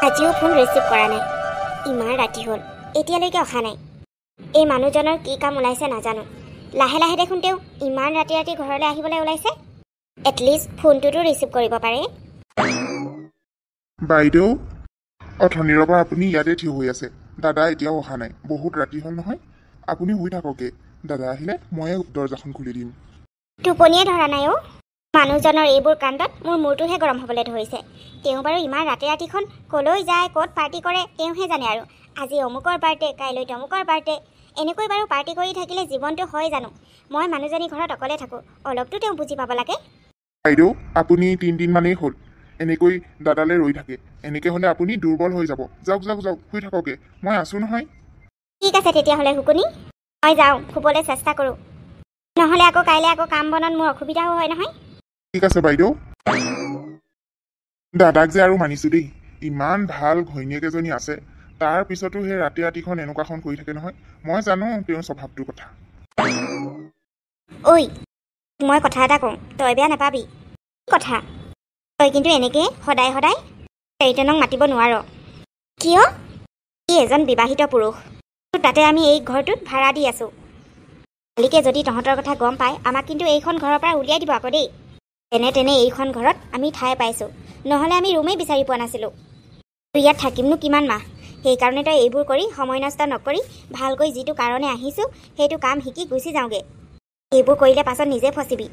আজিও phone receive কৰা নাই। ইমান ৰাতি হ'ল, এতিয়ালৈকে অহা নাই। এই মানুহজনৰ কি কাম ওলাইছে নাজানো। লাহে লাহে দেখোন তেওঁ ইমান ৰাতি ৰাতি ঘৰলৈ আহিবলৈ ওলাইছে। এটলিষ্ট ফোনটোতো ৰিচিভ কৰিব পাৰে। বাইদেউ, অথনিৰ পৰা আপুনি ইয়াতে থিয় হৈ আছে। দাদা এতিয়াও অহা নাই। বহুত ৰাতি হ'ল নহয়। আপুনি শুই থাককে। দাদা আহিলে ময়ে দৰজাখন খুলি দিম। টোপনিয়ে ধৰা নাই অ'। মানুহজনৰ এইবোৰ কাণ্ডত মোৰ মূৰটোহে গৰম হ'বলৈ ধৰিছে। তেওঁ বাৰু ইমান ৰাতি ৰাতিখন কলৈ যায়, ক'ত পাৰ্টি কৰে তেওঁহে জানে আৰু। আজি অমুকৰ বাৰ্থডে, কাইলৈ তমুকৰ বাৰ্থডে। এনেকৈ বাৰু পাৰ্টি কৰি থাকিলে জীৱনটো হয় জানো? মই মানুহজনী ঘৰত অকলে থাকোঁ, অলপতো তেওঁ বুজি পাব লাগে। বাইদেউ, আপুনি 3 দিনমানেই হ'ল এনেকৈ দাদালৈ ৰৈ থাকে। এনেকৈ হ'লে আপুনি দুৰ্বল হৈ যাব। যাওক যাওক যাওক, শুই থাককে। মই আছোঁ নহয়। ঠিক আছে তেতিয়াহ'লে শুকুনি, মই যাওঁ, শুবলৈ চেষ্টা কৰোঁ। নহ'লে আকৌ কাইলৈ আকৌ কাম বনত মোৰ অসুবিধাও হয় নহয়। ঠিক আছে বাইদেউ। দাদাক যে আৰু মানিছোঁ দেই। ইমান ভাল ঘৈণীয়েক এজনী আছে, তাৰ পিছতো সেই ৰাতি ৰাতিখন এনেকুৱাখন কৰি থাকে নহয়। মই জানো তেওঁৰ স্বভাৱটোৰ কথা। ঐ, মই কথা এটা কওঁ, তই বেয়া নাপাবি। কথা, তই কিন্তু এনেকৈ সদায় সদায় চৰিতনক মাতিব নোৱাৰ। কিয়? ই এজন বিবাহিত পুৰুষ। তাতে আমি এই ঘৰটোত ভাড়া দি আছোঁ। মালিকে যদি তহঁতৰ কথা গম পায়, আমাক কিন্তু এইখন ঘৰৰ পৰা উলিয়াই দিব আকৌ দেই। তেনে এইখন ঘৰত আমি ঠাই পাইছোঁ, নহ'লে আমি ৰুমেই বিচাৰি পোৱা নাছিলোঁ। ইয়াত থাকিমনো কিমান মাহ? সেইকাৰণে তই এইবোৰ কৰি সময় নষ্ট নকৰি ভালকৈ যিটো কাৰণে আহিছোঁ সেইটো কাম শিকি গুচি যাওঁগৈ। এইবোৰ কৰিলে পাছত নিজে ফচিবি।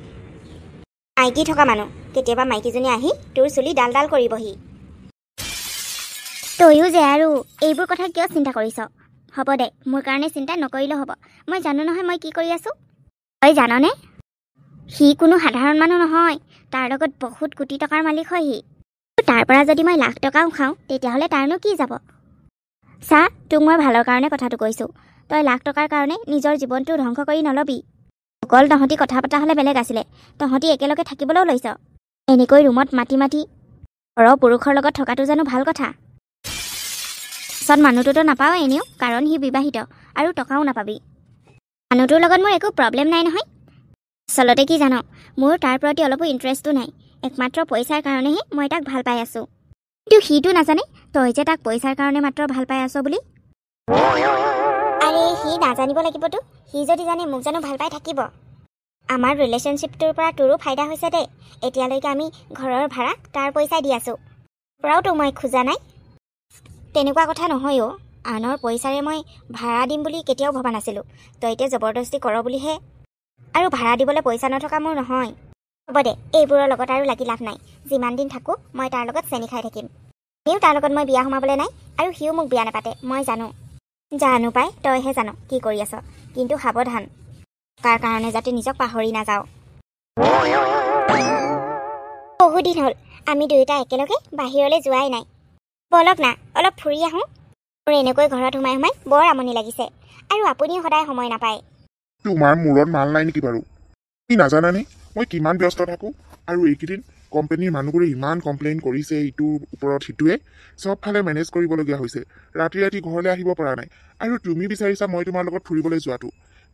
মাইকী থকা মানুহ, কেতিয়াবা মাইকীজনী আহি তোৰ চুলি ডাল ডাল কৰিবহি। তয়ো যে আৰু এইবোৰ কথা কিয় চিন্তা কৰিছ? হ'ব দে, মোৰ কাৰণে চিন্তা নকৰিলেও হ'ব। মই জানো নহয় মই কি কৰি আছোঁ। তই জাননে? সি কোনো সাধাৰণ মানুহ নহয়। তাৰ লগত বহুত কোটি টকাৰ মালিক হয় সি। তাৰ পৰা যদি মই লাখ টকাও খাওঁ, তেতিয়াহ'লে তাৰনো কি যাব? চা, তোক মই ভালৰ কাৰণে কথাটো কৈছোঁ। তই লাখ টকাৰ কাৰণে নিজৰ জীৱনটো ধ্বংস কৰি নলবি। অকল তহঁতি কথা পতা হ'লে বেলেগ আছিলে। তহঁতি একেলগে থাকিবলৈও লৈছ। এনেকৈ ৰুমত মাতি মাতি ঘৰৰ পুৰুষৰ লগত থকাটো জানো ভাল কথা? পিছত মানুহটোতো নাপাওঁ এনেও, কাৰণ সি বিবাহিত আৰু টকাও নাপাবি। মানুহটোৰ লগত মোৰ একো প্ৰব্লেম নাই নহয়। আচলতে কি জান, মোৰ তাৰ প্ৰতি অলপো ইণ্টাৰেষ্টো নাই। একমাত্ৰ পইচাৰ কাৰণেহে মই তাক ভাল পাই আছোঁ। কিন্তু সিটো নাজানে তই যে তাক পইচাৰ কাৰণে মাত্ৰ ভাল পাই আছ বুলি। আৰে সি নাজানিব লাগিবতো। সি যদি জানে মোক জানো ভাল পাই থাকিব? আমাৰ ৰিলেশ্যনশ্বিপটোৰ পৰা তোৰো ফাইদা হৈছে দেই। এতিয়ালৈকে আমি ঘৰৰ ভাড়া তাৰ পইচাই দি আছোঁ। পৰাওতো মই খোজা নাই। তেনেকুৱা কথা নহয় অ'। আনৰ পইচাৰে মই ভাড়া দিম বুলি কেতিয়াও ভবা নাছিলোঁ। তই এতিয়া জবৰদস্তি কৰ বুলিহে। আৰু ভাড়া দিবলৈ পইচা নথকা মোৰ নহয়। হ'ব দে, এইবোৰৰ লগত আৰু লাগি লাভ নাই। যিমান দিন থাকোঁ মই তাৰ লগত চেনি খাই থাকিম। সিও তাৰ লগত মই বিয়া সোমাবলৈ নাই, আৰু সিও মোক বিয়া নাপাতে, মই জানো। জানো পাই, তইহে জান কি কৰি আছ। কিন্তু সাৱধান, তাৰ কাৰণে যাতে নিজক পাহৰি নাযাওঁ। বহু দিন হ'ল আমি দুয়োটা একেলগে বাহিৰলৈ যোৱাই নাই। বলক না অলপ ফুৰি আহোঁ। মোৰ এনেকৈ ঘৰত সোমাই সোমাই বৰ আমনি লাগিছে, আৰু আপুনিও সদায় সময় নাপায়। তোমাৰ মূৰত মাল নাই নেকি বাৰু? তুমি নাজানানে মই কিমান ব্যস্ত থাকোঁ? আৰু এইকেইদিন কোম্পানীৰ মানুহবোৰে ইমান কমপ্লেইন কৰিছে, ইটোৰ ওপৰত সিটোৱে। চবফালে মেনেজ কৰিবলগীয়া হৈছে। ৰাতি ৰাতি ঘৰলৈ আহিব পৰা নাই। আৰু তুমি বিচাৰিছা মই তোমাৰ লগত ফুৰিবলৈ যোৱাটো।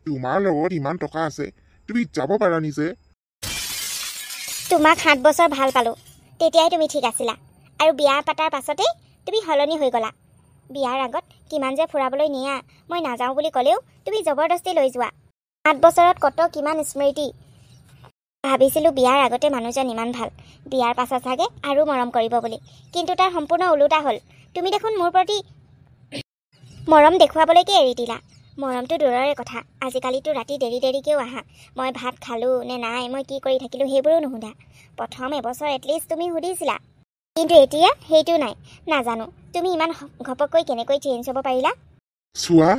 তোমাৰ লগত ইমান টকা আছে, তুমি যাব পাৰা নিজে। তোমাক 7 বছৰ ভাল পালোঁ, তেতিয়াই তুমি ঠিক আছিলা। আৰু বিয়া পাতাৰ পাছতেই তুমি সলনি হৈ গ'লা। বিয়াৰ আগত কিমান যে ফুৰাবলৈ নিয়া, মই নাযাওঁ বুলি ক'লেও তুমি জবৰদস্তি লৈ যোৱা। 7 বছৰত কত কিমান স্মৃতি। ভাবিছিলোঁ বিয়াৰ আগতে মানুহজন ইমান ভাল, বিয়াৰ পাছত চাগে আৰু মৰম কৰিব বুলি। কিন্তু তাৰ সম্পূৰ্ণ ওলোটা হ'ল। তুমি দেখোন মোৰ প্ৰতি মৰম দেখুৱাবলৈকে এৰি দিলা। মৰমটো দূৰৰে কথা, আজিকালিতো ৰাতি দেৰি দেৰিকৈও আহা। মই ভাত খালোঁ নে নাই, মই কি কৰি থাকিলোঁ সেইবোৰো নুসুধা। প্ৰথম এবছৰ এটলিষ্ট তুমি সুধিছিলা, কিন্তু এতিয়া সেইটো নাই। নাজানো তুমি ইমান ঘপককৈ কেনেকৈ চেঞ্জ হ'ব পাৰিলা। চোৱা,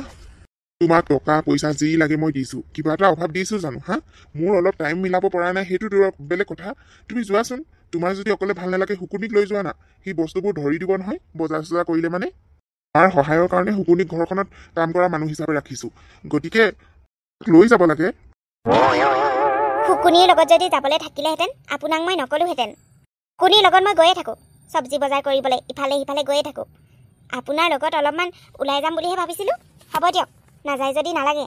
তোমাক টকা পইচা যি লাগে মই দিছোঁ। কিবা এটা অভাৱ দিছোঁ জানো? হা, মোৰ অলপ টাইম মিলাব পৰা নাই, সেইটো বেলেগ কথা। তুমি যোৱাচোন। তোমাৰ যদি অকলে ভাল নালাগে শুকুনিক লৈ যোৱা না। সি বস্তুবোৰ ধৰি দিব নহয় বজাৰ চজাৰ কৰিলে মানে। আমাৰ সহায়ৰ কাৰণে শুকুনিক ঘৰখনত কাম কৰা মানুহ হিচাপে ৰাখিছোঁ, গতিকে লৈ যাব লাগে। শুকুনিৰ লগত যদি যাবলৈ থাকিলেহেঁতেন আপোনাক মই নকলোহেঁতেন। শুকুনিৰ লগত মই গৈয়ে থাকোঁ, চব্জি বজাৰ কৰিবলৈ ইফালে সিফালে গৈয়ে থাকোঁ। আপোনাৰ লগত অলপমান ওলাই যাম বুলিহে ভাবিছিলোঁ। হ'ব দিয়ক, নাযায় যদি নালাগে।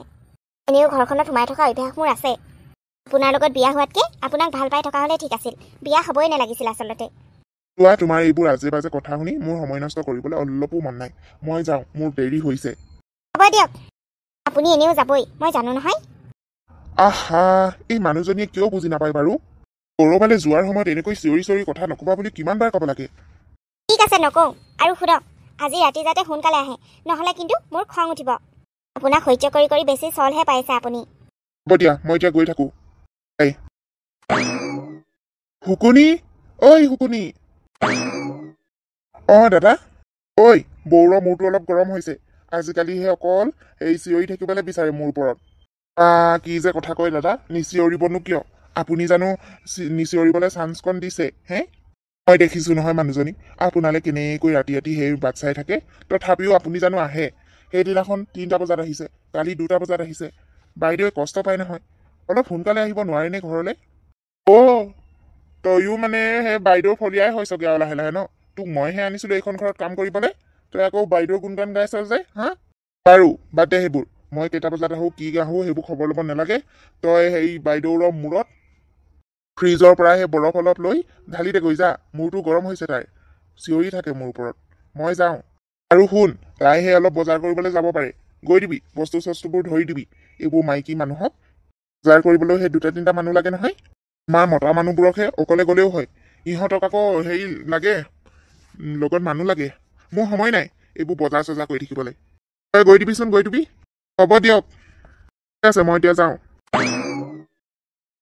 এনেও ঘৰখনত সোমাই থকা অভ্যাস মোৰ আছে। আপোনাৰ লগত বিয়া হোৱাতকৈ আপোনাক ভাল পাই থকা হ'লে ঠিক আছিল। বিয়া হ'বই নালাগিছিল আচলতে। চোৱা তোমাৰ এইবোৰ আজে বাজে কথা শুনি মোৰ সময় নষ্ট কৰিবলৈ অলপো মন নাই। মই যাওঁ, মোৰ দেৰি হৈছে। হ'ব দিয়ক, আপুনি এনেও যাবই, মই জানো নহয়। আহা, এই মানুহজনীয়ে কিয় বুজি নাপায় বাৰু? ক'ৰবালৈ যোৱাৰ সময়ত এনেকৈ চিঞৰি চিঞৰি কথা নকবা বুলি কিমান বাৰ ক'ব লাগে। ঠিক আছে নকওঁ। আৰু শুনক, আজি ৰাতি যাতে সোনকালে আহে, নহ'লে কিন্তু মোৰ খং উঠিব। আপোনাক সহ্য কৰি কৰি বেছি চলহে পাইছে আপুনি। হ'ব দিয়া, মই এতিয়া গৈ থাকো। শুকুনি, ঐ শুকুনি। দাদা। ঐ, বৌৰৰ মূৰটো অলপ গৰম হৈছে। আজিকালিহে অকল এই চিঞৰি থাকিবলৈ বিচাৰে মোৰ ওপৰত। কি যে কথা কয় দাদা, নিচিঞৰিবনো কিয়? আপুনি জানো নিচিঞৰিবলৈ চান্সকণ দিছে হে? মই দেখিছো নহয় মানুহজনী, আপোনালৈ কেনেকৈ ৰাতি ৰাতি সেই বাট চাই থাকে, তথাপিও আপুনি জানো আহে? সেইদিনাখন 3টা বজাত আহিছে, কালি 2টা বজাত আহিছে। বাইদেৱে কষ্ট পায় নহয়, অলপ সোনকালে আহিব নোৱাৰেনে ঘৰলৈ? তয়ো মানে সেই বাইদেউ ফলিয়াই হৈছগে আৰু লাহে লাহে ন? তোক মইহে আনিছিলো এইখন ঘৰত কাম কৰিবলৈ, তই আকৌ বাইদেউৰ গুণগান গাইছ যে, হা? বাৰু বাদ দে সেইবোৰ। মই কেইটা বজাত আহোঁ, কি আহোঁ সেইবোৰ খবৰ ল'ব নালাগে। তই সেই বাইদেউৰ মূৰত ফ্ৰিজৰ পৰা সেই বৰফ অলপ লৈ ঢালি দে গৈ যা। মূৰটো গৰম হৈছে তাইৰ, চিঞৰি থাকে মোৰ ওপৰত। মই যাওঁ। আৰু শুন, তাইহে অলপ বজাৰ কৰিবলৈ যাব পাৰে, গৈ দিবি, বস্তু চস্তুবোৰ ধৰি দিবি। এইবোৰ মাইকী মানুহক বজাৰ কৰিবলৈ সেই 2-3টা মানুহ লাগে নহয়। আমাৰ মতা মানুহবোৰকহে অকলে গ'লেও হয়, ইহঁতক আকৌ হেৰি লাগে, লগত মানুহ লাগে। মোৰ সময় নাই এইবোৰ বজাৰ চজাৰ কৰি থাকিবলৈ। তই গৈ দিবিচোন, গৈ দিবি। হ'ব দিয়ক, ঠিক আছে, মই এতিয়া যাওঁ।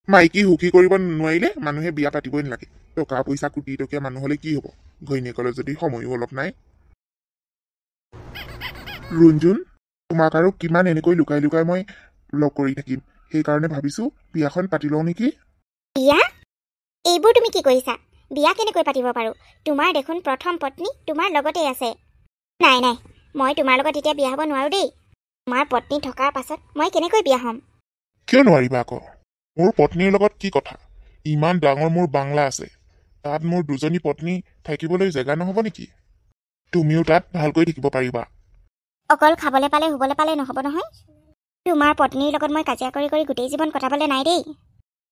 মাইকী সুখী কৰিব নোৱাৰিলে মানুহে বিয়া পাতিবই নালাগে। টকা পইচা কোটি টকীয়া মানুহ হলে কি হব, ঘৈণীয়েকলৈ যদি সময়ো অলপ নাই। ৰুণজুন, তোমাক আৰু কিমান এনেকৈ লুকাই লুকাই মই লগ কৰি থাকিম, সেইকাৰণে ভাবিছো বিয়াখন পাতি লওঁ নেকি। বিয়া? এইবোৰ তুমি কি কৰিছা? বিয়া কেনেকৈ পাতিব পাৰো? তোমাৰ দেখোন প্ৰথম পত্নী তোমাৰ লগতেই আছে। নাই নাই, মই তোমাৰ লগত এতিয়া বিয়া হ'ব নোৱাৰো দেই। তোমাৰ পত্নী থকাৰ পাছত মই কেনেকৈ বিয়া হ'ম? কিয় নোৱাৰিবা আকৌ? মোৰ পত্নীৰ লগত কি কথা? ইমান ডাঙৰ মোৰ বাংলা আছে, তাত মোৰ 2জনী পত্নী থাকিবলৈ জেগা নহব নেকি? তুমিও তাত ভালকৈ থাকিব পাৰিবা। অকল খাবলৈ পালে শুবলৈ পালে নহ'ব নহয়। তোমাৰ পত্নীৰ লগত মই কাজিয়া কৰি কৰি গোটেই জীৱন কটাবলৈ নাই দেই।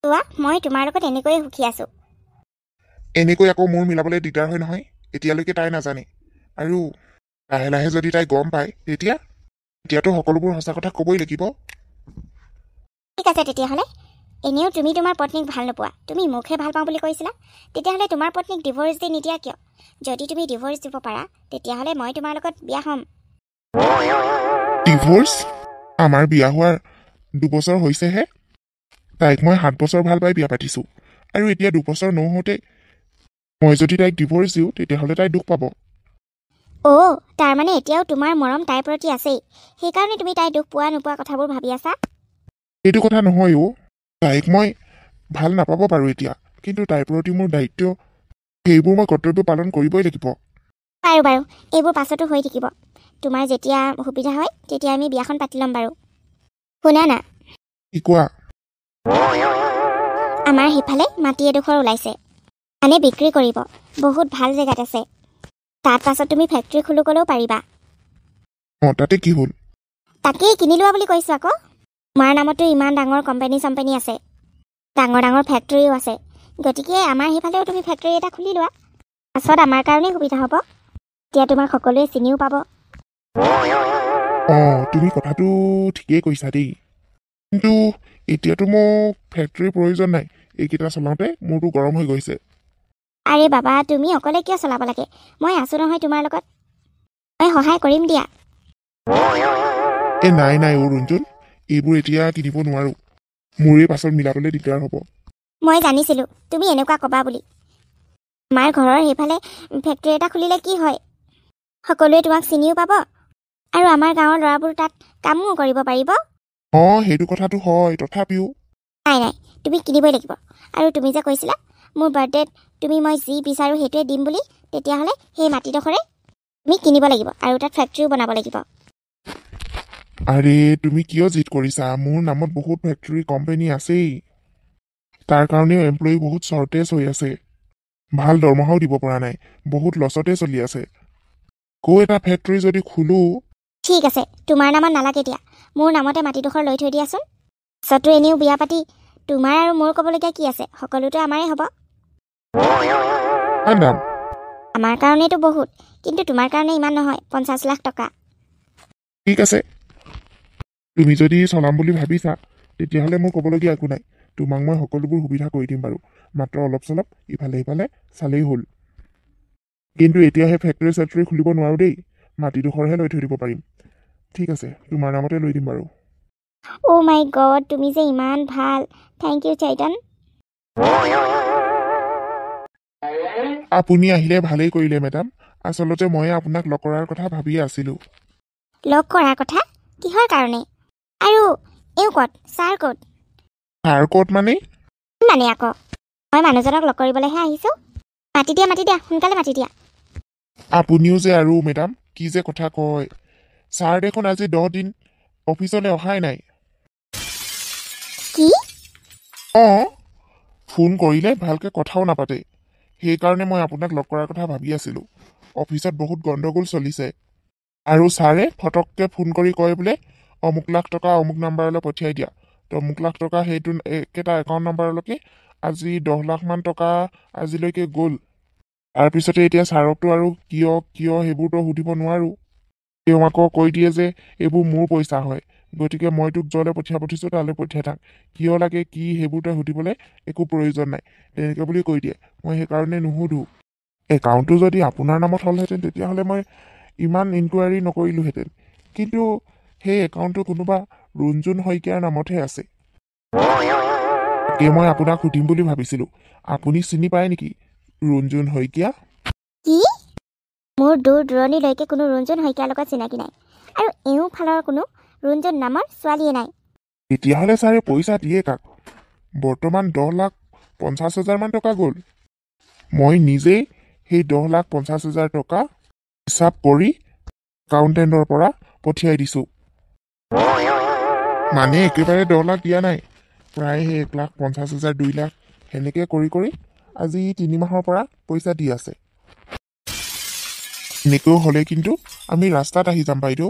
চোৱা, মই তোমাৰ লগত এনেকৈয়ে সুখী আছো। এনেকৈ আকৌ মোৰ মিলাবলৈ দিগদাৰ হয় নহয়। এতিয়ালৈকে তাই নাজানে, আৰু লাহে লাহে যদি তাই গম পায় তেতিয়াতো সকলোবোৰ সঁচা কথা কবই লাগিব। ঠিক আছে তেতিয়াহ'লে। এনেও তুমি তোমাৰ পত্নীক ভাল নোপোৱা, তুমি মোকহে ভাল পাওঁ বুলি কৈছিলা। তেতিয়াহ'লে তোমাৰ পত্নীক ডিভোৰ্চ দি নিদিয়া কিয়? যদি তুমি ডিভোৰ্চ দিব পাৰা, তেতিয়াহ'লে মই তোমাৰ লগত বিয়া হ'ম। ডিভোৰ্চ? আমাৰ বিয়া হোৱাৰ 2 বছৰ হৈছেহে। তাইক মই 7 বছৰ ভাল পাই বিয়া পাতিছো, আৰু এতিয়া 2 বছৰ নহওঁতে মই যদি তাইক ডিভোৰ্চ দিওঁ তেতিয়াহ'লে তাই দুখ পাব। তাৰমানে এতিয়াও তোমাৰ মৰম তাইৰ প্ৰতি আছেই, সেইকাৰণে তুমি তাই দুখ পোৱা নোপোৱা কথাবোৰ ভাবি আছা। এইটো কথা নহয় তাইক মই ভাল নাপাব পাৰো এতিয়া, কিন্তু তাইৰ প্ৰতি মোৰ দায়িত্ব, সেইবোৰ মই কৰ্তব্য পালন কৰিবই লাগিব। বাৰু, এইবোৰ পাছতো হৈ থাকিব। তোমাৰ যেতিয়া সুবিধা হয় তেতিয়া আমি বিয়াখন পাতি ল'ম বাৰু। শুনা না, কি কোৱা? আমাৰ সেইফালে মাটি এডোখৰ ওলাইছে, মানে বিক্ৰী কৰিব। বহুত ভাল জেগাত আছে। তাত পাছত তুমি ফেক্টৰী খুলো ক'লেও পাৰিবা। তাতে কি হ'ল? তাকেই কিনি লোৱা বুলি কৈছো আকৌ। তোমাৰ নামতো ইমান ডাঙৰ কোম্পানী আছে, ডাঙৰ ডাঙৰ ফেক্টৰীও আছে। গতিকে আমাৰ সেইফালেও তুমি ফেক্টৰী এটা খুলি লোৱা, পাছত আমাৰ কাৰণেই সুবিধা হ'ব। এতিয়া তোমাক সকলোৱে চিনিও পাব। তুমি কথাটো ঠিকেই কৈছা দেই, কিন্তু এতিয়াতো মোক ফেক্টৰীৰ প্ৰয়োজন নাই। এইকেইটা চলাওঁতে মোৰতো গৰম হৈ গৈছে। আৰে বাবা, তুমি অকলে কিয় চলাব লাগে? মই আছো নহয় তোমাৰ লগত, মই সহায় কৰিম দিয়া। নাই ৰুণজুন, এইবোৰ এতিয়া কিনিব নোৱাৰো। মোৰেই পাছত মিলাবলৈ দিগদাৰ হ'ব। মই জানিছিলো তুমি এনেকুৱা ক'বা বুলি। আমাৰ ঘৰৰ সেইফালে ফেক্টৰী এটা খুলিলে কি হয়, সকলোৱে তোমাক চিনিও পাব, আৰু আমাৰ গাঁৱৰ ল'ৰাবোৰ তাত কামো কৰিব পাৰিব। সেইটো কথাটো হয়, তথাপিও নাই, তুমি কিনিবই লাগিব। আৰু তুমি যে কৈছিলা মোৰ বাৰ্থডেত মই যি বিচাৰোঁ সেইটোৱে দিম বুলি, তেতিয়াহ'লে সেই মাটিডোখৰে তুমি কিনিব লাগিব আৰু তাত ফেক্টৰীও বনাব লাগিব। আৰে তুমি কিয় জিদ কৰিছা? মোৰ নামত বহুত ফেক্টৰী কোম্পানী আছেই। তাৰ কাৰণেও এমপ্লয়ী বহুত শ্বৰ্টেজ হৈ আছে। ভাল দৰমহাও দিব পৰা নাই, বহুত লছতে চলি আছে। এটা ফেক্টৰী যদি খোলো। ঠিক আছে, তোমাৰ নামত নালাগে দিয়া, মোৰ নামতে মাটিডোখৰ লৈ থৈ দিয়াচোন। পাছতো এনেও বিয়া পাতি তোমাৰ আৰু মোৰ ক'বলগীয়া কি আছে, সকলোতো আমাৰেই হ'ব। আমাৰ কাৰণেতো বহুত, কিন্তু তোমাৰ কাৰণে ইমান নহয়, 50 লাখ টকা। ঠিক আছে, তুমি যদি চলাম বুলি ভাবিছা তেতিয়াহ'লে মোৰ ক'বলগীয়া একো নাই। তোমাক মই সকলোবোৰ সুবিধা কৰি দিম বাৰু, মাত্ৰ অলপ চলপ ইফালে সিফালে চালেই হ'ল। কিন্তু এতিয়া সেই ফেক্টৰী চেক্টৰী খুলিব নোৱাৰোঁ দেই, মাটিডোখৰহে লৈ থৈ দিব পাৰিম। ঠিক আছে, তোমাৰ নামতে লৈ দিম বাৰু। অ' মাই গড, তুমি যে ইমান ভাল। Thank you Chaitan. আপুনি আহিলে ভালেই কৰিলে মেডাম। আচলতে মই আপোনাক লগ কৰাৰ কথা ভাবিয়ে আছিলোঁ। লগ কৰাৰ কথা? কিহৰ কাৰণে? আৰু এওঁ ক'ত? ছাৰ ক'ত? ছাৰ ক'ত মানে? মানে আকৌ মই মানুহজনক লগ কৰিবলৈহে আহিছোঁ। মাতি দিয়া, সোনকালে মাতি দিয়া। আপুনিও যে আৰু মেডাম কি যে কথা কয়। ছাৰ দেখোন আজি 10 দিন অফিচলৈ অহাই নাই। কি? অঁ, ফোন কৰিলে ভালকৈ কথাও নাপাতে। সেইকাৰণে মই আপোনাক লগ কৰাৰ কথা ভাবি আছিলোঁ। অফিচত বহুত গণ্ডগোল চলিছে আৰু ছাৰে ফটককৈ ফোন কৰি কয় বোলে অমুক লাখ টকা অমুক নাম্বাৰলৈ পঠিয়াই দিয়া। তো অমুক লাখ টকা সেইটো একেটা একাউণ্ট নাম্বাৰলৈকে আজি 10 লাখমান টকা আজিলৈকে গ'ল। তাৰপিছতে এতিয়া ছাৰকতো আৰু কিয় সেইবোৰতো সুধিব নোৱাৰোঁ। তেওঁ আকৌ কৈ দিয়ে যে এইবোৰ মোৰ পইচা হয়, গতিকে মই তোক যলৈ পঠিয়াব দিছোঁ তালৈ পঠিয়াই থাক, কিয় লাগে কি সেইবোৰতো সুধিবলৈ একো প্ৰয়োজন নাই, তেনেকৈ বুলি কৈ দিয়ে। মই সেইকাৰণে নুসুধোঁ। একাউণ্টটো যদি আপোনাৰ নামত হ'লহেঁতেন তেতিয়াহ'লে মই ইমান ইনকুৱাৰী নকৰিলোহেঁতেন, কিন্তু সেই একাউণ্টটো কোনোবা ৰুণজুণ শইকীয়াৰ নামতহে আছে। তাকে মই আপোনাক সুধিম বুলি ভাবিছিলোঁ, আপুনি চিনি পায় নেকি ৰুণজুণ শইকীয়া? কি? মোৰ দূৰ দূৰণিলৈকে কোনো ৰুণজুণ শইকীয়াৰ লগত চিনাকি নাই, আৰু এওঁ ফালৰ কোনো ৰুণজুণ নামৰ ছোৱালীয়ে নাই। তেতিয়াহ'লে ছাৰে পইচা দিয়ে কাক? বৰ্তমান 10,50,000 টকা গ'ল। মই নিজেই সেই 10,50,000 টকা হিচাপ কৰি একাউণ্টেণ্টৰ পৰা পঠিয়াই দিছোঁ। মানে একেবাৰে 10 লাখ দিয়া নাই, প্ৰায় সেই 1,50,000 2 লাখ সেনেকৈ কৰি আজি 3 মাহৰ পৰা পইচা দি আছে। এনেকৈ হ'লে কিন্তু আমি ৰাস্তাত আহি যাম বাইদেউ।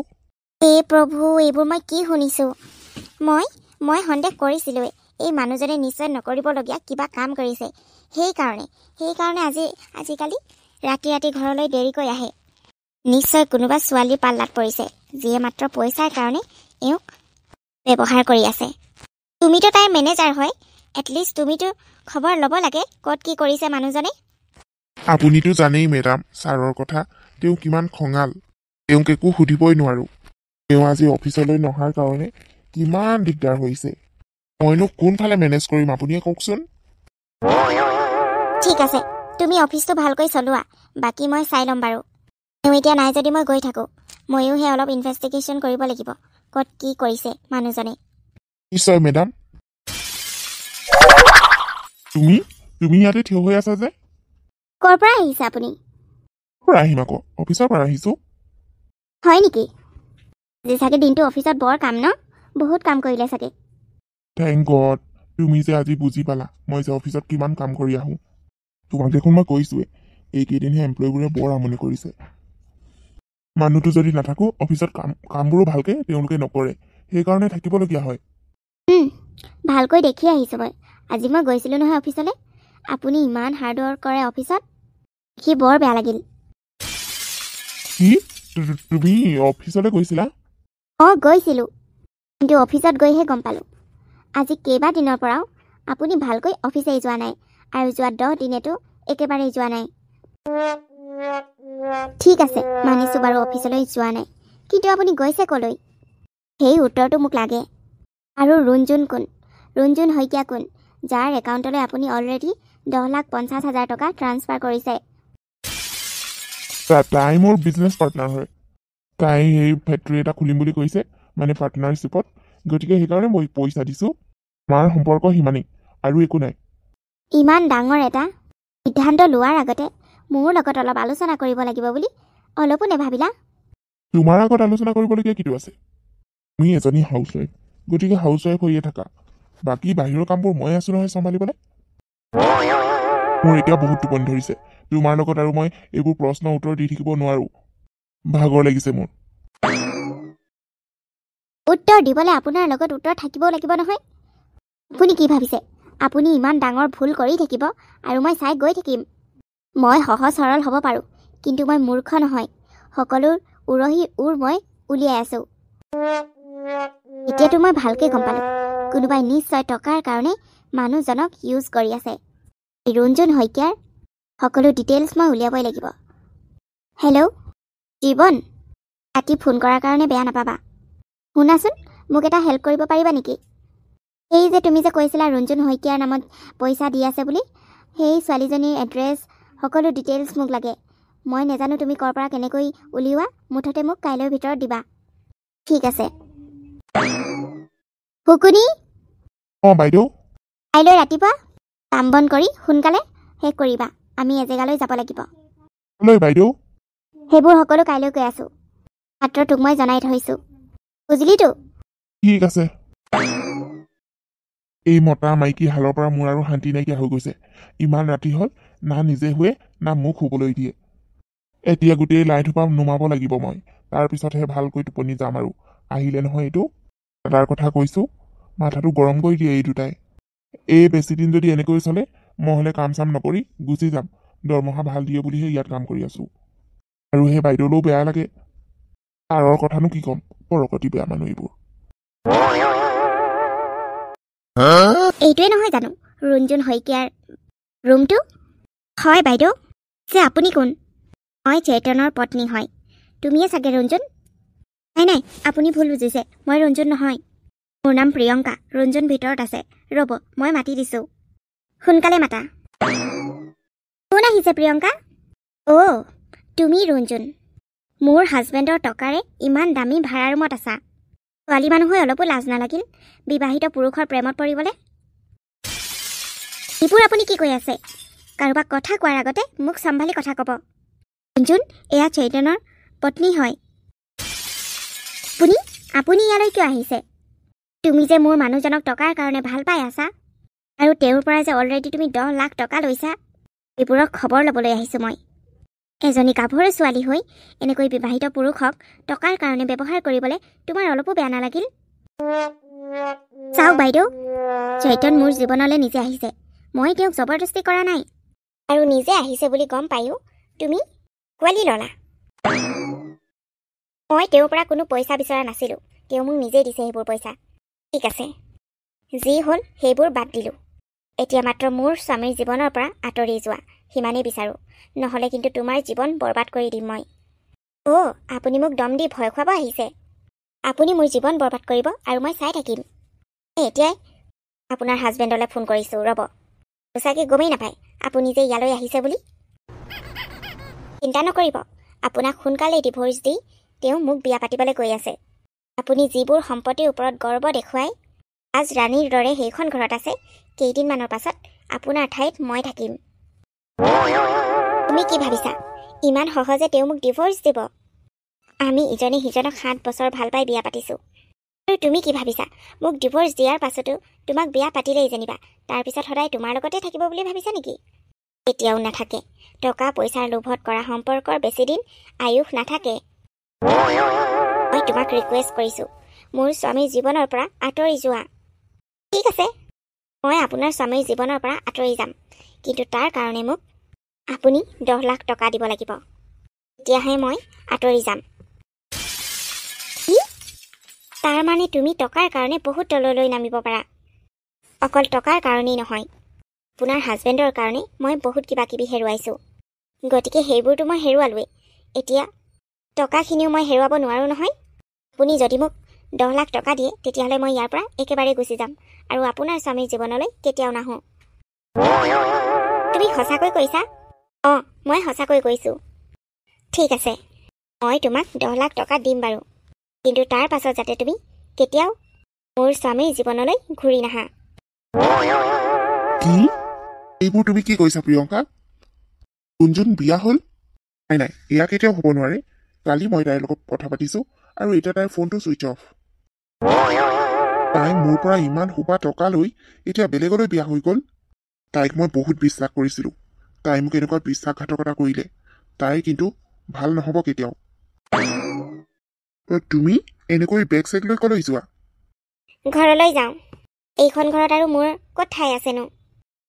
এই প্ৰভু, এইবোৰ মই কি শুনিছোঁ? মই সন্দেহ কৰিছিলোঁৱেই এই মানুহজনে নিশ্চয় নকৰিবলগীয়া কিবা কাম কৰিছে। সেইকাৰণে আজিকালি ৰাতি ঘৰলৈ দেৰিকৈ আহে। নিশ্চয় কোনোবা ছোৱালীৰ পাল্লাত পৰিছে, যিয়ে মাত্ৰ পইচাৰ কাৰণে এওঁক ব্যৱহাৰ কৰি আছে। তুমিতো তাইৰ মেনেজাৰ হয়, এটলিষ্ট তুমিতো খবৰ ল'ব লাগে ক'ত কি কৰিছে মানুহজনে। আপুনিতো জানেই মেডাম ছাৰৰ কথা, তেওঁ কিমান খঙাল। তেওঁক একো সুধিবই নোৱাৰোঁ। তেওঁ আজি অফিচলৈ নহাৰ কাৰণে কিমান দিগদাৰ হৈছে। মইনো কোনফালে মেনেজ কৰিম আপুনিয়ে কওকচোন। ঠিক আছে, তুমি অফিচটো ভালকৈ চলোৱা, বাকী মই চাই ল'ম বাৰু। তেওঁ এতিয়া নাই যদি মই গৈ থাকোঁ। ময়ো সেই অলপ ইনভেষ্টিগেশ্যন কৰিব লাগিব ক'ত কি কৰিছে মানুহজনে। নিশ্চয় মেডাম। তুমি ইয়াতে থিয় হৈ আছা যে? ক'ৰ পৰা আহিছে আপুনি? পৰা আহিম আকৌ, অফিচৰ পৰা আহিছোঁ। হয় নেকি? আজি চাগে দিনটো অফিচত বৰ কাম ন? বহুত কাম কৰিলে চাগে। থেংক গড, তুমি যে আজি বুজি পালা মই যে অফিচত কিমান কাম কৰি আহোঁ। তোমাক দেখোন মই কৈছোঁৱেই, এইকেইদিনহে এমপ্লয়ীবোৰে বৰ আমনি কৰিছে। মানুহটো যদি নাথাকোঁ অফিচত কামবোৰো ভালকৈ তেওঁলোকে নকৰে, সেইকাৰণে থাকিবলগীয়া হয়। ভালকৈ দেখি আহিছোঁ মই। আজি মই গৈছিলোঁ নহয় অফিচলৈ। আপুনি ইমান হাৰ্ড ৱৰ্ক কৰে অফিচত, দেখি বৰ বেয়া লাগিল। কি? তুমি অফিচলৈ গৈছিলা? অঁ, গৈছিলোঁ, কিন্তু অফিচত গৈহে গম পালোঁ আজি কেইবাদিনৰ পৰাও আপুনি ভালকৈ অফিচেই যোৱা নাই, আৰু যোৱা 10 দিনেতো একেবাৰেই যোৱা নাই। ঠিক আছে, মানিছোঁ বাৰু অফিচলৈ যোৱা নাই, কিন্তু আপুনি গৈছে ক'লৈ? সেই উত্তৰটো মোক লাগে। আৰু ৰুণজুণ কোন? ৰুণজুণ শইকীয়া কোন, যাৰ একাউণ্টলৈ আপুনি অলৰেডি 10,50,000 টকা ট্ৰান্সফাৰ কৰিছে? তাই মোৰ বিজনেছ পাৰ্টনাৰ হয়। তাই সেই ফেক্টৰী এটা খুলিম বুলি কৈছে, মানে পাৰ্টনাৰশ্বিপত, গতিকে সেইকাৰণে মই পইচা দিছোঁ। আমাৰ সম্পৰ্ক সিমানেই, আৰু একো নাই। ইমান ডাঙৰ এটা সিদ্ধান্ত লোৱাৰ আগতে মোৰ লগত অলপ আলোচনা কৰিব লাগিব বুলি অলপো নেভাবিলা? তোমাৰ আগত আলোচনা কৰিবলগীয়া কিটো আছে? তুমি এজনী হাউচৱাইফ, গতিকে হাউচৱাইফ হৈয়ে থাকা। বাকী বাহিৰৰ কামবোৰ মই আছোঁ নহয় চম্ভালিবলৈ। মোৰ এতিয়া বহুত টোপনি ধৰিছে। তোমাৰ লগত আৰু মই এইবোৰ প্ৰশ্ন উত্তৰ দি থাকিব নোৱাৰোঁ, ভাগৰ লাগিছে মোৰ। উত্তৰ দিবলৈ আপোনাৰ লগত উত্তৰ থাকিবও লাগিব নহয়। আপুনি কি ভাবিছে আপুনি ইমান ডাঙৰ ভুল কৰি থাকিব আৰু মই চাই গৈ থাকিম? মই সহজ সৰল হ'ব পাৰোঁ, কিন্তু মই মূৰ্খ নহয়। সকলোৰ উৰহীৰ উৰ মই উলিয়াই আছোঁ। এতিয়াতো মই ভালকৈ গম পালোঁ, কোনোবাই নিশ্চয় টকাৰ কাৰণে মানুহজনক ইউজ কৰি আছে। ৰঞ্জন শইকীয়াৰ সকলো ডিটেইলছ মই উলিয়াবই লাগিব। হেল্ল' জীৱন, ৰাতি ফোন কৰাৰ কাৰণে বেয়া নাপাবা। শুনাচোন, মোক এটা হেল্প কৰিব পাৰিবা নেকি? সেই যে তুমি যে কৈছিলা ৰঞ্জন শইকীয়াৰ নামত পইচা দি আছে বুলি, সেই ছোৱালীজনীৰ এড্ৰেছ সকলো ডিটেইলছ মোক লাগে। মই নাজানো তুমি ক'ৰ পৰা কেনেকৈ উলিওৱা, মুঠতে মোক কাইলৈৰ ভিতৰত দিবা। ঠিক আছে। শুকুনি, বাইদেউ। কাইলৈ ৰাতিপুৱা কাম বন কৰি সোনকালে শেষ কৰিবা। আমি এজেগালৈ যাব লাগিব। বাইদেউ, সেইবোৰ সকলো কাইলৈ কৈ আছোঁ, মাত্ৰ তোক মই জনাই থৈছোঁ, বুজিলিতো? ঠিক আছে। এই মতা মাইকী হালৰ পৰা মোৰ আৰু শান্তি নাইকিয়া হৈ গৈছে। ইমান ৰাতি হ'ল, না নিজে শুৱে না মোক শুবলৈ দিয়ে। এতিয়া গোটেই লাইট সোপা নুমাব লাগিব মই, তাৰপিছতহে ভালকৈ টোপনি যাম। আৰু আহিলে নহয় এইটো দাদাৰ কথা কৈছোঁ, মাথাটো গৰম কৰি দিয়ে এই দুটাই। এই বেছিদিন যদি এনেকৈ চলে, মই হ'লে কাম চাম নকৰি গুচি যাম। দৰমহা ভাল দিয়ে বুলিহে ইয়াত কাম কৰি আছোঁ। আৰু সেই বাইদেউলৈও বেয়া লাগে। তাৰৰ কথানো কি ক'ম, পৰকতি বেয়া মানুহ এইবোৰ। এইটোৱে নহয় জানো ৰঞ্জন শইকীয়াৰ ৰুমটো? হয় বাইদেউ। যে আপুনি কোন? মই চৈতনৰ পত্নী হয়। তুমিয়ে চাগে ৰঞ্জন? নাই নাই, আপুনি ভুল বুজিছে, মই ৰঞ্জন নহয়। মোৰ নাম প্ৰিয়ংকা। ৰঞ্জন ভিতৰত আছে, ৰ'ব মই মাতি দিছোঁ। সোনকালে মাতা। কোন আহিছে প্ৰিয়ংকা? অ' তুমি ৰঞ্জন। মোৰ হাজবেণ্ডৰ টকাৰে ইমান দামী ভাড়া ৰুমত আছা। ছোৱালী মানুহ হৈ অলপো লাজ নালাগিল বিবাহিত পুৰুষৰ প্ৰেমত পৰিবলৈ? এইবোৰ আপুনি কি কৈ আছে? কাৰোবাক কথা কোৱাৰ আগতে মোক চম্ভালি কথা ক'ব। ৰঞ্জন, এয়া চৈতনৰ পত্নী হয়। আপুনি ইয়ালৈ কিয় আহিছে? তুমি যে মোৰ মানুহজনক টকাৰ কাৰণে ভাল পাই আছা, আৰু তেওঁৰ পৰা যে অলৰেডি তুমি 10 লাখ টকা লৈছা, এইবোৰৰ খবৰ ল'বলৈ আহিছোঁ মই। এজনী গাভৰু ছোৱালী হৈ এনেকৈ বিবাহিত পুৰুষক টকাৰ কাৰণে ব্যৱহাৰ কৰিবলৈ তোমাৰ অলপো বেয়া নালাগিল? চাওক বাইদেউ, চৈতন মোৰ জীৱনলৈ নিজে আহিছে। মই তেওঁক জবৰদস্তি কৰা নাই। আৰু নিজে আহিছে বুলি গম পায়ো তুমি কোৱালি ল'লা। মই তেওঁৰ পৰা কোনো পইচা বিচৰা নাছিলোঁ। তেওঁ মোক নিজেই দিছে সেইবোৰ পইচা। ঠিক আছে, যি হ'ল সেইবোৰ বাদ দিলোঁ। এতিয়া মাত্ৰ মোৰ স্বামীৰ জীৱনৰ পৰা আঁতৰি যোৱা, সিমানেই বিচাৰোঁ। নহ'লে কিন্তু তোমাৰ জীৱন বৰবাদ কৰি দিম মই। অ' আপুনি মোক দম দি ভয় খুৱাব আহিছে? আপুনি মোৰ জীৱন বৰবাদ কৰিব আৰু মই চাই থাকিম? এতিয়াই আপোনাৰ হাজবেণ্ডলৈ ফোন কৰিছোঁ, ৰ'ব। সঁচাকৈ গমেই নাপায় আপুনি যে ইয়ালৈ আহিছে বুলি? চিন্তা নকৰিব, আপোনাক সোনকালেই ডিভ'ৰ্চ দি তেওঁ মোক বিয়া পাতিবলৈ গৈ আছে। আপুনি যিবোৰ সম্পত্তিৰ ওপৰত গৰ্ব দেখুৱাই আজ ৰাণীৰ দৰে সেইখন ঘৰত আছে, কেইদিনমানৰ পাছত আপোনাৰ ঠাইত মই থাকিম। তুমি কি ভাবিছা ইমান সহজে তেওঁ মোক ডিভ'ৰ্চ দিব? আমি ইজনে সিজনক 7 বছৰ ভাল পাই বিয়া পাতিছোঁ। আৰু তুমি কি ভাবিছা মোক ডিভ'ৰ্চ দিয়াৰ পাছতো তোমাক বিয়া পাতিলেই যেনিবা তাৰপিছত সদায় তোমাৰ লগতে থাকিব বুলি ভাবিছা নেকি? এতিয়াও নাথাকে। টকা পইচাৰ লোভত কৰা সম্পৰ্কৰ বেছিদিন আয়ুস নাথাকে। মই তোমাক ৰিকুৱেষ্ট কৰিছোঁ, মোৰ স্বামীৰ জীৱনৰ পৰা আঁতৰি যোৱা। ঠিক আছে, মই আপোনাৰ স্বামীৰ জীৱনৰ পৰা আঁতৰি যাম, কিন্তু তাৰ কাৰণে মোক আপুনি 10 লাখ টকা দিব লাগিব। তেতিয়াহে মই আঁতৰি যাম। কি? তাৰ মানে তুমি টকাৰ কাৰণে বহুত তললৈ নামিব পাৰা? অকল টকাৰ কাৰণেই নহয়, আপোনাৰ হাজবেণ্ডৰ কাৰণে মই বহুত কিবা কিবি হেৰুৱাইছোঁ। গতিকে সেইবোৰতো মই হেৰুৱালোৱেই। এতিয়া টকাখিনিও মই হেৰুৱাব নোৱাৰোঁ নহয়। আপুনি যদি মোক 10 লাখ টকা দিয়ে, তেতিয়াহ'লে মই ইয়াৰ পৰা একেবাৰে গুচি যাম আৰু আপোনাৰ স্বামীৰ জীৱনলৈ কেতিয়াও নাহোঁ। তুমি সঁচাকৈ কৈছা? অঁ, মই সঁচাকৈ কৈছোঁ। ঠিক আছে, মই তোমাক 10 লাখ টকা দিম বাৰু, কিন্তু তাৰ পাছত যাতে তুমি কেতিয়াও মোৰ স্বামীৰ জীৱনলৈ ঘূৰি নাহা। কি? এইবোৰ তুমি কি কৈছা প্ৰিয়ংকা? ৰঞ্জন বিয়া হ'ল? নাই নাই, এয়া কেতিয়াও হ'ব নোৱাৰে। কালি মই তাইৰ লগত কথা পাতিছোঁ আৰু এতিয়া তাইৰ ফোনটো ছুইচ অফ। তাই মোৰ পৰা ইমান সোপা টকা লৈ এতিয়া বেলেগলৈ বিয়া হৈ গ'ল। তাইক মই বহুত বিশ্বাস কৰিছিলোঁ। তাই মোক এনেকুৱা বিশ্বাসঘাতকতা কৰিলে। তাই কিন্তু ভাল নহ'ব কেতিয়াও। তুমি এনেকৈ বেগ চেগ লৈ ক'লৈ যোৱা? ঘৰলৈ যাওঁ। এইখন ঘৰত আৰু মোৰ ক'ত ঠাই আছেনো?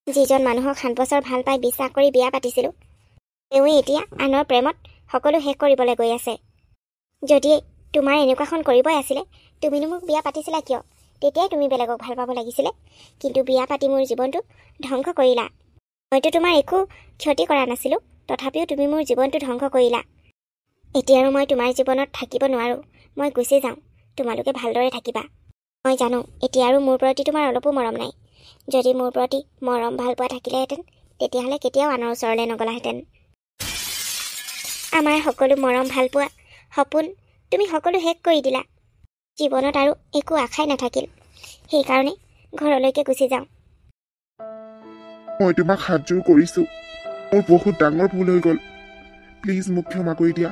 যিজন মানুহক 7 বছৰ ভাল পাই বিশ্বাস কৰি বিয়া পাতিছিলোঁ, তেওঁ এতিয়া আনৰ প্ৰেমত সকলো শেষ কৰিবলৈ গৈ আছে। যদি তোমাৰ এনেকুৱাখন কৰিবই আছিলে তুমিনো মোক বিয়া পাতিছিলা কিয়? তেতিয়াই তুমি বেলেগক ভাল পাব লাগিছিলে, কিন্তু বিয়া পাতি মোৰ জীৱনটো ধ্বংস কৰিলা। মইতো তোমাৰ একো ক্ষতি কৰা নাছিলোঁ, তথাপিও তুমি মোৰ জীৱনটো ধ্বংস কৰিলা। এতিয়া আৰু মই তোমাৰ জীৱনত থাকিব নোৱাৰোঁ, মই গুচি যাওঁ। তোমালোকে ভালদৰে থাকিবা। মই জানো এতিয়া আৰু মোৰ প্ৰতি তোমাৰ অলপো মৰম নাই। যদি মোৰ প্ৰতি মৰম ভালপোৱা থাকিলেহেঁতেন তেতিয়াহ'লে কেতিয়াও আনৰ ওচৰলৈ নগলাহেঁতেন। আমাৰ সকলো মৰম ভালপোৱা সপোন তুমি সকলো শেষ কৰি দিলা। জীৱনত আৰু একো আশাই নাথাকিল। সেইকাৰণে ঘৰলৈকে গুচি যাওঁ। মই তোমাক হাতযোৰ কৰিছোঁ। মোৰ বহুত ডাঙৰ ভুল হৈ গ'ল। প্লিজ মোক ক্ষমা কৰি দিয়া।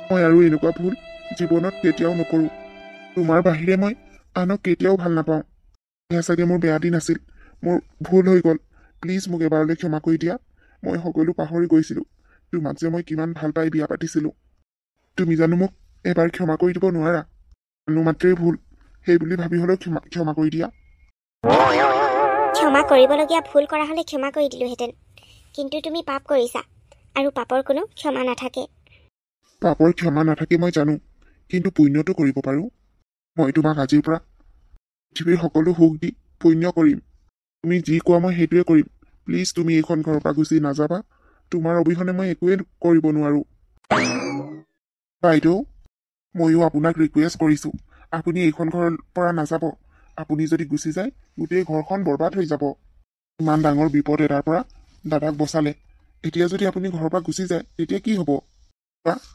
মই আৰু এনেকুৱা ভুল জীৱনত কেতিয়াও নকৰোঁ। তোমাৰ বাহিৰে মই আনক কেতিয়াও ভাল নাপাওঁ। এয়া চাগে মোৰ বেয়া দিন আছিল। মোৰ ভুল হৈ গ'ল। প্লিজ মোক এবাৰলৈ ক্ষমা কৰি দিয়া। মই সকলো পাহৰি গৈছিলোঁ। তোমাক যে মই কিমান ভাল পাই বিয়া পাতিছিলোঁ। তুমি জানো মোক এবাৰ ক্ষমা কৰি দিব নোৱাৰা? জানো মাত্ৰেই ভুল, সেই বুলি ভাবি হ'লেও ক্ষমা কৰি দিয়া। ক্ষমা কৰিবলগীয়া ভুল কৰা হ'লে ক্ষমা কৰি দিলোহেঁতেন, কিন্তু তুমি পাপ কৰিছা আৰু পাপৰ কোনো ক্ষমা নাথাকে। পাপৰ ক্ষমা নাথাকে মই জানো, কিন্তু পুণ্যটো কৰিব পাৰোঁ। মই তোমাক আজিৰ পৰা পৃথিৱীৰ সকলো সুখ দি পুণ্য কৰিম। তুমি যি কোৱা মই সেইটোৱে কৰিম। প্লিজ তুমি এইখন ঘৰৰ পৰা গুচি নাযাবা। তোমাৰ অবিহনে মই একোৱে কৰিব নোৱাৰোঁ। বাইদেউ, ময়ো আপোনাক ৰিকুৱেষ্ট কৰিছোঁ, আপুনি এইখন ঘৰৰ পৰা নাযাব। আপুনি যদি গুচি যায় গোটেই ঘৰখন বৰবাদ হৈ যাব। ইমান ডাঙৰ বিপদ এটাৰ পৰা দাদাক বচালে, এতিয়া যদি আপুনি ঘৰৰ পৰা গুচি যায় তেতিয়া কি হ'ব?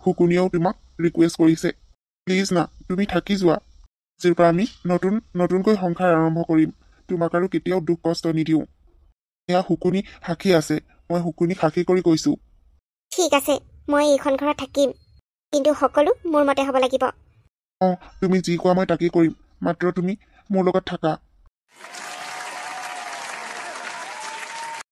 শুকুনিয়েও তোমাক ৰিকুৱেষ্ট কৰিছে, প্লিজ না তুমি থাকি যোৱা। আজিৰ পৰা আমি নতুনকৈ সংসাৰ আৰম্ভ কৰিম। তোমাক আৰু কেতিয়াও দুখ কষ্ট নিদিওঁ। এয়া শুকুনি সাক্ষী আছে, মই শুকুনি সাক্ষী কৰি কৈছোঁ। ঠিক আছে, মই এইখন ঘৰত থাকিম, কিন্তু সকলো মোৰ মতে হ'ব লাগিব। অঁ, তুমি যি কোৱা মই তাকেই কৰিম, মাত্ৰ তুমি মোৰ লগত থাকা।